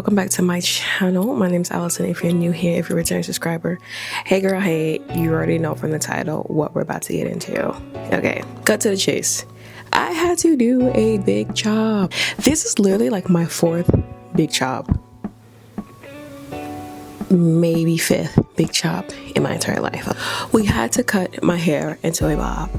welcome back to my channel. My name's Allison. If you're new here, if you're a returning subscriber, hey girl, hey, you already know from the title what we're about to get into. Okay, cut to the chase. I had to do a big job. This is literally like my fourth big job, maybe fifth big job in my entire life. We had to cut my hair into a bob.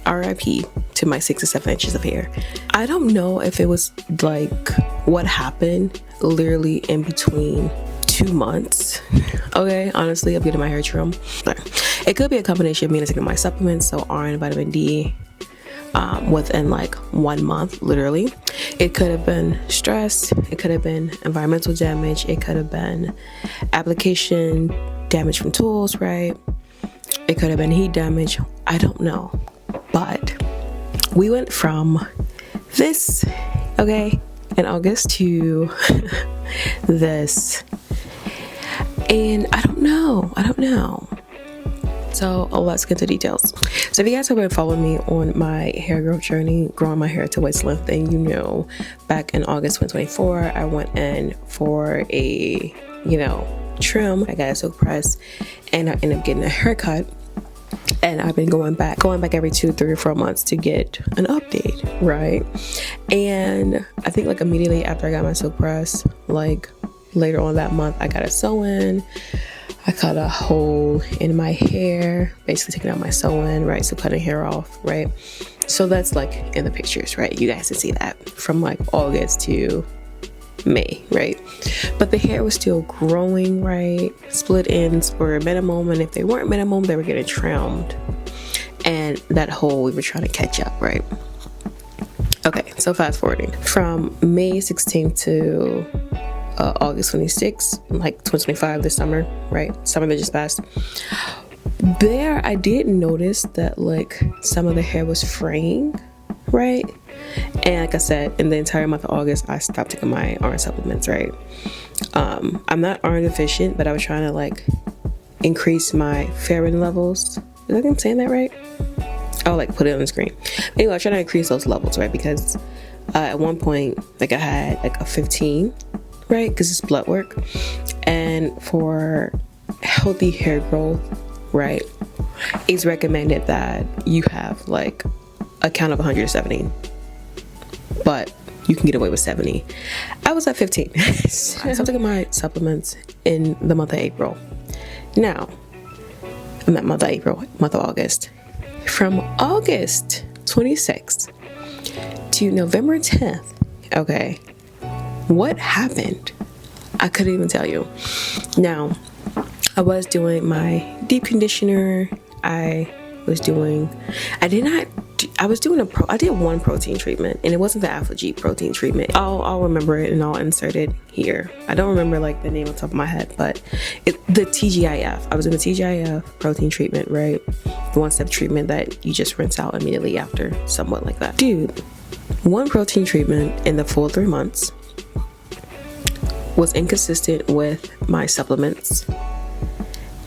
RIP to my 6 or 7 inches of hair. I don't know if it was like what happened literally in between 2 months. Okay, honestly, I'm getting my hair trimmed. It could be a combination of me taking my supplements, so iron, vitamin D, within like 1 month, literally. It could have been stress, it could have been environmental damage, it could have been application damage from tools, right? It could have been heat damage. I don't know. But we went from this, okay, in August to this. And I don't know. So let's get to details. So if you guys have been following me on my hair growth journey, growing my hair to waist length, then you know back in August 2024, I went in for a, trim. I got a silk press and I ended up getting a haircut. And I've been going back every 2, 3, or 4 months to get an update, right? And I think like immediately after I got my silk press, like later on that month, I got a sew-in. I cut a hole in my hair, basically taking out my sew-in, right? So cutting hair off, right? So that's like in the pictures, right? You guys can see that from like August to May, right? But the hair was still growing, right? Split ends were minimum, and if they weren't minimum, they were getting trimmed. And that hole we were trying to catch up, right? Okay, so fast forwarding from May 16th to August 26th, like 2025, this summer, right? Summer that just passed. There, I did notice that like some of the hair was fraying, right? And like I said, in the entire month of August, I stopped taking my iron supplements, right? I'm not iron deficient, but I was trying to like increase my ferritin levels. I think I'm saying that right? I'll like put it on the screen. Anyway, I was trying to increase those levels, right? Because at one point, like I had like a 15, right? Because it's blood work. And for healthy hair growth, right, it's recommended that you have like a count of 170. But you can get away with 70. I was at 15. So I took my supplements in the month of April. Now, in that month of April, month of August. From August 26th to November 10th, okay, what happened? I couldn't even tell you. Now, I was doing my deep conditioner. I did one protein treatment, and it wasn't the Alpha G protein treatment. I'll remember it and I'll insert it here. I don't remember like the name on top of my head, but the TGIF. I was in the TGIF protein treatment, right? The 1-step treatment that you just rinse out immediately after, somewhat like that. Dude, one protein treatment in the full 3 months was inconsistent with my supplements.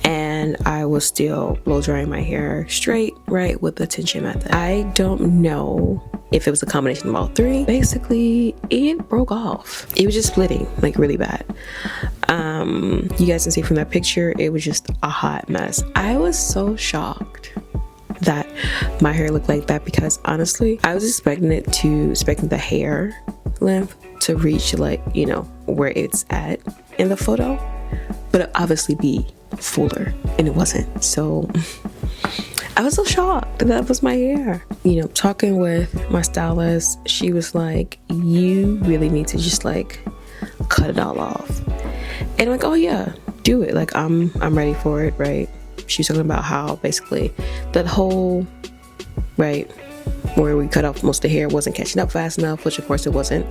And I was still blow drying my hair straight, right, with the tension method. I don't know if it was a combination of all three. Basically, it broke off. It was just splitting, like really bad. You guys can see from that picture, it was just a hot mess. I was so shocked that my hair looked like that because honestly, I was expecting the hair length to reach like, where it's at in the photo, but it obviously be fuller, and it wasn't. So I was so shocked that was my hair. Talking with my stylist, she was like, you really need to just like cut it all off. And I'm like, oh yeah, do it. Like I'm ready for it, right? She was talking about how basically that whole, right, where we cut off most of the hair wasn't catching up fast enough, which of course it wasn't.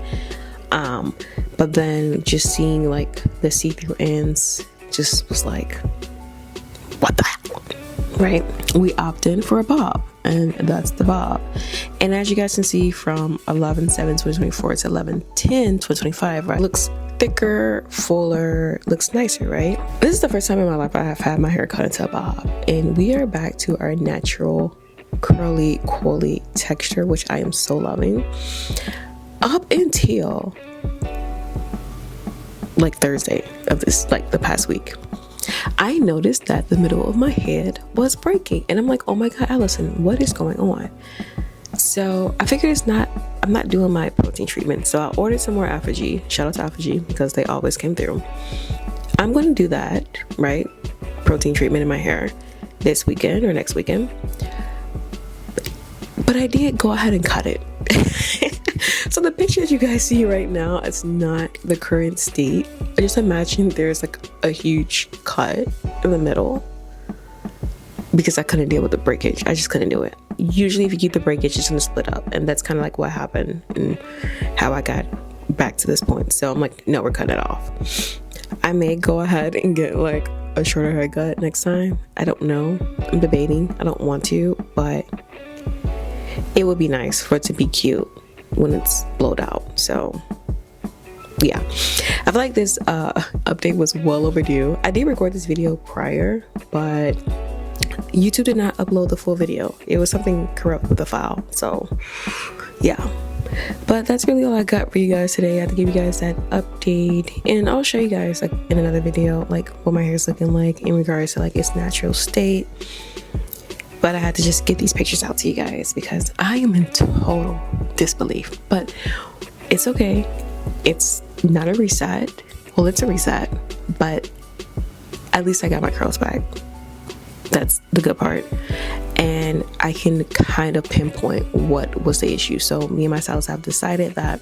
But then just seeing like the see-through ends just was like, what the hell, right? We opted in for a bob, and that's the bob. And as you guys can see, from 11/7/2024 to 11/10/2025, right, looks thicker, fuller, looks nicer, right? This is the first time in my life I have had my hair cut into a bob, and we are back to our natural curly, coily texture, which I am so loving. Up until like Thursday of this, like the past week, I noticed that the middle of my head was breaking, and I'm like, oh my god, Allison, what is going on? So I figured I'm not doing my protein treatment, so I ordered some more Alpha G. Shout out to Alpha G, because they always came through. I'm going to do that, right? Protein treatment in my hair this weekend or next weekend. But I did go ahead and cut it. So the picture that you guys see right now is not the current state. I just imagine there's like a huge cut in the middle, because I couldn't deal with the breakage. I just couldn't do it. Usually if you keep the breakage, it's gonna split up, and that's kind of like what happened and how I got back to this point. So I'm like, no, we're cutting it off. I may go ahead and get like a shorter haircut next time. I don't know. I'm debating. I don't want to, but it would be nice for it to be cute when it's blowed out. So yeah, I feel like this update was well overdue. I did record this video prior, but YouTube did not upload the full video. It was something corrupt with the file. So yeah, but that's really all I got for you guys today. I had to give you guys that update, and I'll show you guys like in another video like what my hair is looking like in regards to like its natural state. But I had to just get these pictures out to you guys because I am in total disbelief. But it's okay. It's not a reset. Well, it's a reset, but at least I got my curls back. That's the good part. And I can kind of pinpoint what was the issue. So me and my stylist have decided that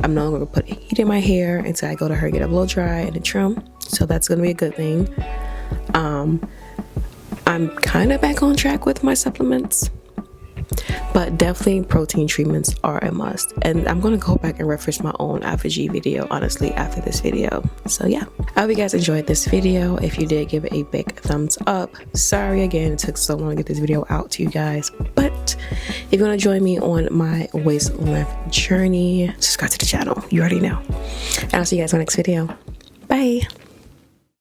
I'm no longer going to put heat in my hair until I go to her, get a blow dry and a trim. So that's going to be a good thing. I'm kind of back on track with my supplements, but definitely protein treatments are a must. And I'm going to go back and refresh my own Alpha G video, honestly, after this video. So yeah, I hope you guys enjoyed this video. If you did, give it a big thumbs up. Sorry again, it took so long to get this video out to you guys, but if you want to join me on my waist length journey, subscribe to the channel. You already know. And I'll see you guys in my next video. Bye.